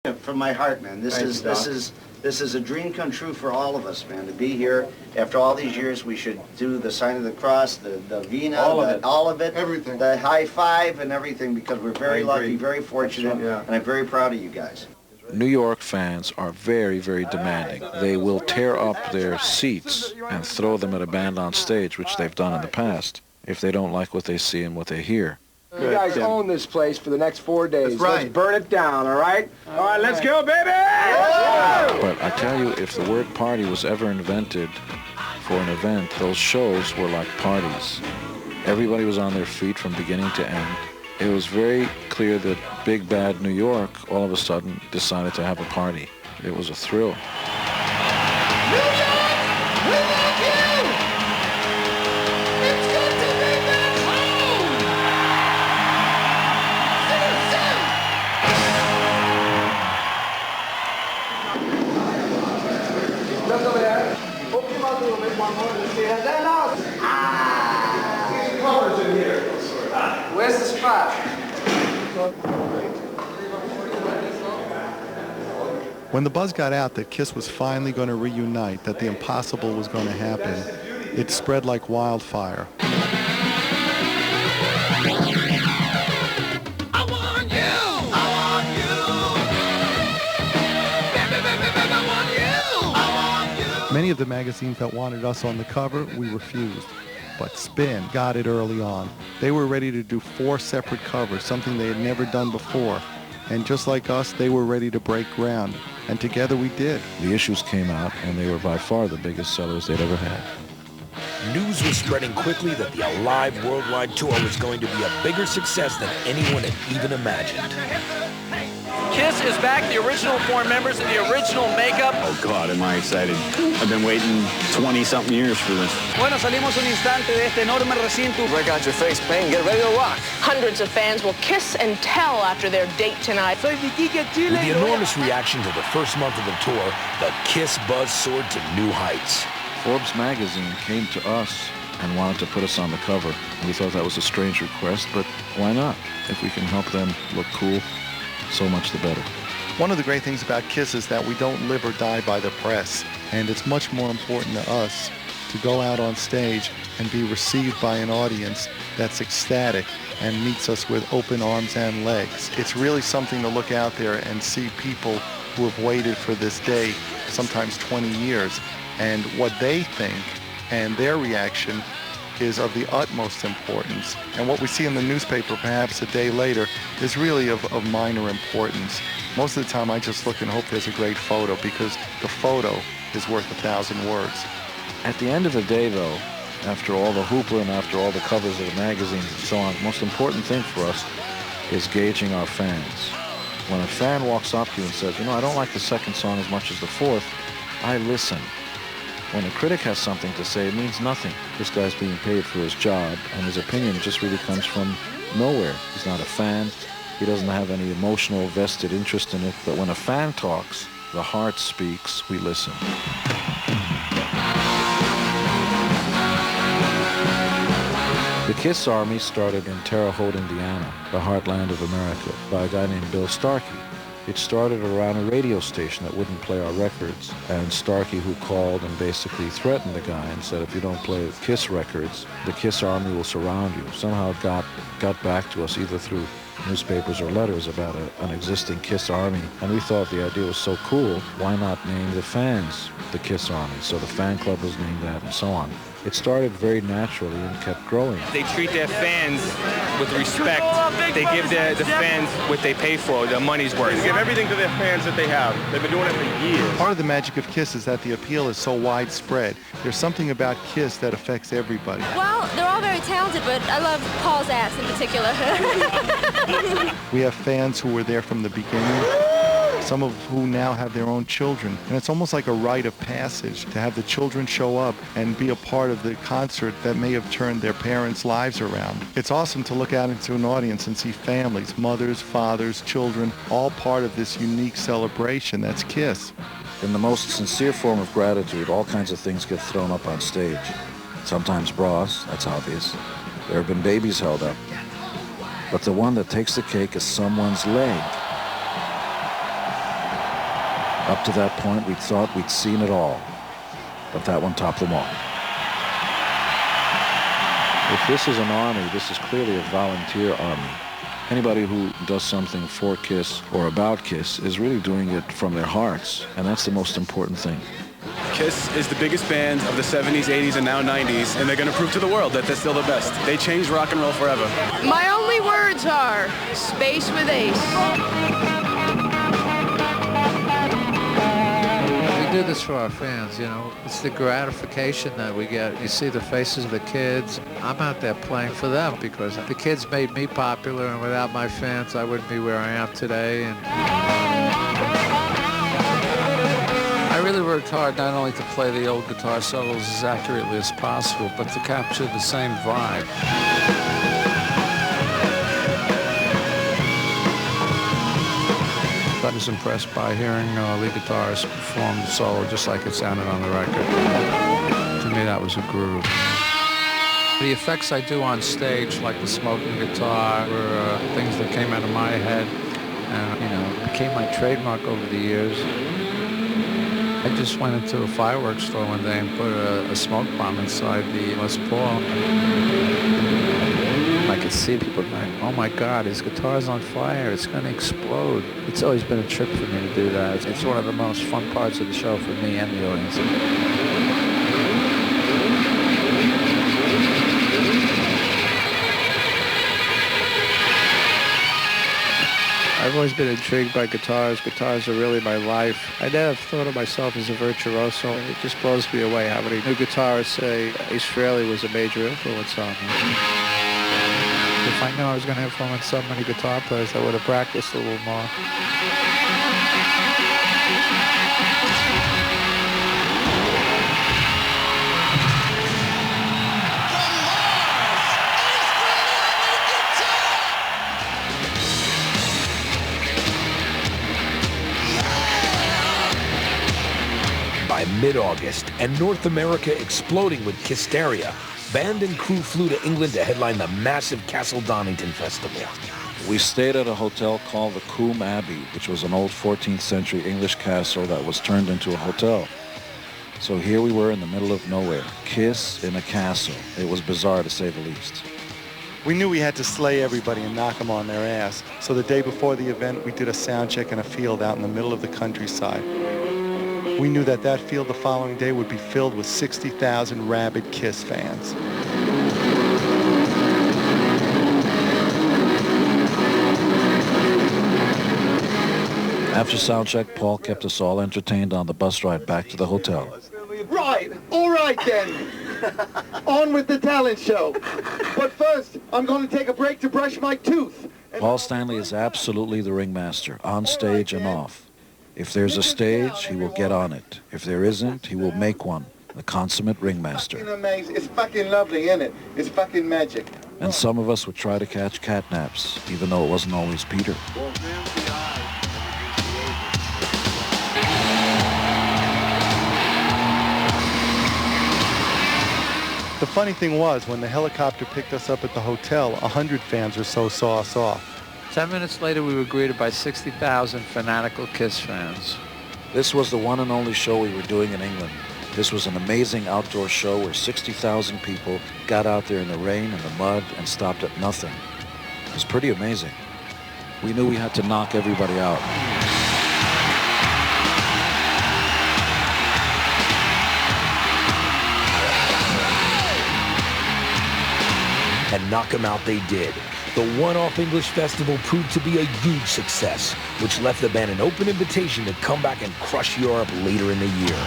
From my heart, man. This is a dream come true for all of us, man. To be here after all these years, we should do the sign of the cross, the Vina, all of it, everything, the high five and everything, because we're very lucky, very fortunate, and I'm very proud of you guys. New York fans are very, very demanding. They will tear up their seats and throw them at a band on stage, which they've done in the past, if they don't like what they see and what they hear. You guys own this place for the next 4 days. That's right. Let's burn it down, all right? All right, let's go, baby! But I tell you, if the word party was ever invented for an event, those shows were like parties. Everybody was on their feet from beginning to end. It was very clear that Big Bad New York all of a sudden decided to have a party. It was a thrill. New York, we love you! It's good to be back home! See you soon! Look over there. Open your mouth a little bit more. Let's see how that out. Ah! Colors in here. Where's the spot? When the buzz got out that Kiss was finally going to reunite, that the impossible was going to happen, it spread like wildfire. I want you! I want you! Baby, baby, baby, I want you! I want you! Many of the magazines that wanted us on the cover, we refused. But Spin got it early on. They were ready to do 4 separate covers, something they had never done before. And just like us, they were ready to break ground. And together we did. The issues came out, and they were by far the biggest sellers they'd ever had. News was spreading quickly that the Alive worldwide tour was going to be a bigger success than anyone had even imagined. Kiss is back, the original 4 members in the original makeup. Oh God, am I excited. I've been waiting 20-something years for this. Bueno, salimos un instante de este enorme recinto. Break out your face paint, get ready to rock. Hundreds of fans will kiss and tell after their date tonight. With the enormous reaction to the first month of the tour, the Kiss buzz soared to new heights. Forbes magazine came to us and wanted to put us on the cover. We thought that was a strange request, but why not? If we can help them look cool, so much the better. One of the great things about Kiss is that we don't live or die by the press. And it's much more important to us to go out on stage and be received by an audience that's ecstatic and meets us with open arms and legs. It's really something to look out there and see people who have waited for this day, sometimes 20 years, and what they think and their reaction is of the utmost importance. And what we see in the newspaper perhaps a day later is really of minor importance. Most of the time I just look and hope there's a great photo, because the photo is worth 1,000 words. At the end of the day, though, after all the hoopla and after all the covers of the magazines and so on, the most important thing for us is gauging our fans. When a fan walks up to you and says, you know, I don't like the second song as much as the fourth, I listen. When a critic has something to say, it means nothing. This guy's being paid for his job, and his opinion just really comes from nowhere. He's not a fan. He doesn't have any emotional vested interest in it. But when a fan talks, the heart speaks, we listen. The Kiss Army started in Terre Haute, Indiana, the heartland of America, by a guy named Bill Starkey. It started around a radio station that wouldn't play our records, and Starkey, who called and basically threatened the guy and said, if you don't play Kiss records, the Kiss Army will surround you. Somehow it got back to us either through newspapers or letters about an existing Kiss Army, and we thought the idea was so cool, why not name the fans the Kiss Army? So the fan club was named that, and so on. It started very naturally and kept growing. They treat their fans with respect. They give the fans what they pay for, their money's worth. They give everything to their fans that they have. They've been doing it for years. Part of the magic of Kiss is that the appeal is so widespread. There's something about Kiss that affects everybody. Well, they're all very talented, but I love Paul's ass in particular. We have fans who were there from the beginning, some of who now have their own children. And it's almost like a rite of passage to have the children show up and be a part of the concert that may have turned their parents' lives around. It's awesome to look out into an audience and see families, mothers, fathers, children, all part of this unique celebration that's Kiss. In the most sincere form of gratitude, all kinds of things get thrown up on stage. Sometimes bras, that's obvious. There have been babies held up. But the one that takes the cake is someone's leg. Up to that point, we thought we'd seen it all, but that one topped them all. If this is an army, this is clearly a volunteer army. Anybody who does something for KISS or about KISS is really doing it from their hearts, and that's the most important thing. KISS is the biggest band of the 70s, 80s, and now 90s, and they're going to prove to the world that they're still the best. They changed rock and roll forever. My only words are space with Ace. We do this for our fans, you know. It's the gratification that we get. You see the faces of the kids. I'm out there playing for them because the kids made me popular, and without my fans, I wouldn't be where I am today. And I really worked hard not only to play the old guitar solos as accurately as possible, but to capture the same vibe. I was impressed by hearing lead guitarist perform the solo just like it sounded on the record. To me, that was a groove. The effects I do on stage, like the smoking guitar, were things that came out of my head and, you know, became my trademark over the years. I just went into a fireworks store one day and put a smoke bomb inside the Les Paul. I could see people going, oh my God, his guitar's on fire, it's going to explode. It's always been a trip for me to do that. It's one of the most fun parts of the show for me and the audience. I've always been intrigued by guitars. Guitars are really my life. I never thought of myself as a virtuoso. It just blows me away how many new guitarists say Ace Frehley was a major influence on me. If I knew I was going to influence so many guitar players, I would have practiced a little more. By mid-August, and North America exploding with Kissteria, band and crew flew to England to headline the massive Castle Donington Festival. We stayed at a hotel called the Combe Abbey, which was an old 14th century English castle that was turned into a hotel. So here we were in the middle of nowhere, KISS in a castle. It was bizarre to say the least. We knew we had to slay everybody and knock them on their ass. So the day before the event, we did a sound check in a field out in the middle of the countryside. We knew that that field the following day would be filled with 60,000 rabid KISS fans. After soundcheck, Paul kept us all entertained on the bus ride back to the hotel. Right, all right then. On with the talent show. But first, I'm going to take a break to brush my tooth. Paul Stanley is absolutely the ringmaster, on stage and off. If there's a stage, he will get on it. If there isn't, he will make one. The consummate ringmaster. It's fucking amazing. It's fucking lovely, isn't it? It's fucking magic. And some of us would try to catch catnaps, even though it wasn't always Peter. The funny thing was, when the helicopter picked us up at the hotel, 100 fans or so saw us off. 10 minutes later, we were greeted by 60,000 fanatical KISS fans. This was the one and only show we were doing in England. This was an amazing outdoor show where 60,000 people got out there in the rain and the mud and stopped at nothing. It was pretty amazing. We knew we had to knock everybody out. And knock them out they did. The one-off English festival proved to be a huge success, which left the band an open invitation to come back and crush Europe later in the year.